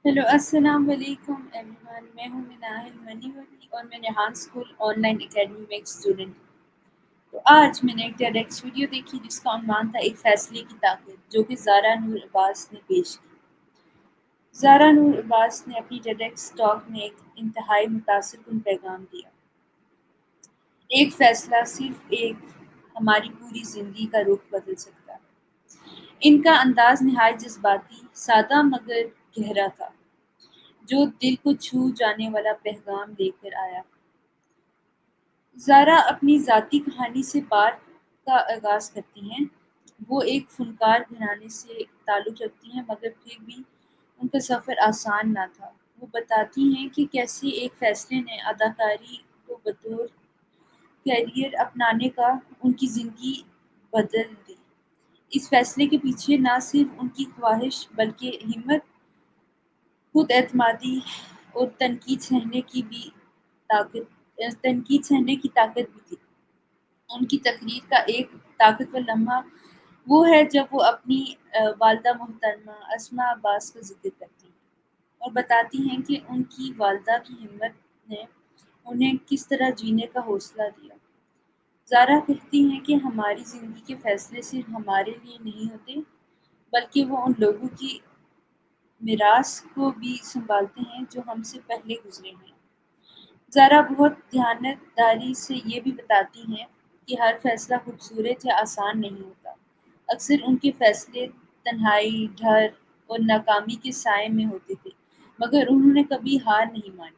Hello السلام علیکم every one, میں ہوں مناہل منی ولی اور میں Rehan school on line academy میں ایک اسٹوڈنٹ ہوں۔ تو آج میں نے ایک ٹیڈیکس ویڈیو دیکھی جس کا عنوان تھا ایک فیصلے کی طاقت، جو کہ زارا نور عباس نے پیش کی۔ زارا نور عباس نے اپنی ٹیڈیکس ٹاک میں ایک انتہائی متاثر کن پیغام دیا۔ ایک فیصلہ صرف ایک ہماری پوری زندگی کا رخ بدل سکتا ہے۔ ان کا انداز نہایت جذباتی، سادہ مگر گہرا تھا، جو دل کو چھو جانے والا پیغام لے کر آیا۔ زارا اپنی ذاتی کہانی سے بات کا آغاز کرتی ہیں۔ وہ ایک فنکار گھرانے سے تعلق رکھتی ہیں، مگر پھر بھی ان کا سفر آسان نہ تھا۔ وہ بتاتی ہیں کہ کیسے ایک فیصلے نے اداکاری کو بطور کیریئر اپنانے کا ان کی زندگی بدل دی۔ اس فیصلے کے پیچھے نہ صرف ان کی خواہش بلکہ ہمت، خود اعتمادی اور تنقید سہنے کی طاقت بھی تھی۔ ان کی تقریر کا ایک طاقتور لمحہ وہ ہے جب وہ اپنی والدہ محترمہ اسماء عباس کا ذکر کرتی ہیں اور بتاتی ہیں کہ ان کی والدہ کی ہمت نے انہیں کس طرح جینے کا حوصلہ دیا۔ زارا کہتی ہیں کہ ہماری زندگی کے فیصلے صرف ہمارے لیے نہیں ہوتے، بلکہ وہ ان لوگوں کی میراث کو بھی سنبھالتے ہیں جو ہم سے پہلے گزرے ہیں۔ زارا بہت دیانتداری سے یہ بھی بتاتی ہیں کہ ہر فیصلہ خوبصورت یا آسان نہیں ہوتا۔ اکثر ان کے فیصلے تنہائی، ڈر اور ناکامی کے سائے میں ہوتے تھے، مگر انہوں نے کبھی ہار نہیں مانی۔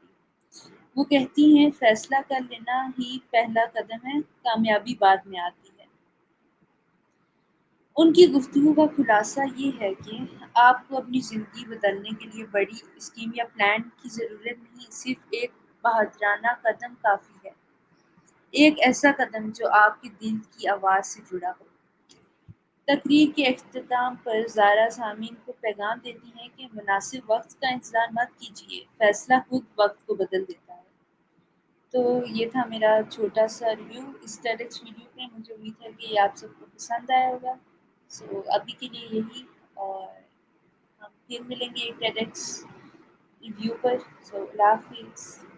وہ کہتی ہیں فیصلہ کر لینا ہی پہلا قدم ہے، کامیابی بعد میں آتی ہے۔ ان کی گفتگو کا خلاصہ یہ ہے کہ آپ کو اپنی زندگی بدلنے کے لیے بڑی اسکیم یا پلان کی ضرورت نہیں، صرف ایک بہادرانہ قدم کافی ہے۔ ایک ایسا قدم جو آپ کے دل کی آواز سے جڑا ہو۔ تقریر کے اختتام پر زارا سامعین کو پیغام دیتی ہیں کہ مناسب وقت کا انتظار مت کیجیے، فیصلہ خود وقت کو بدل دیتا ہے۔ تو یہ تھا میرا چھوٹا سا ریویو اس ٹیڈیکس ویڈیو پہ۔ مجھے امید ہے کہ یہ آپ سب کو پسند آیا ہوگا۔ سو ابھی کے لیے یہی، اور ہم پھر ملیں گے ایک ٹیڈیکس ریویو پر۔ سو اللہ حافظ۔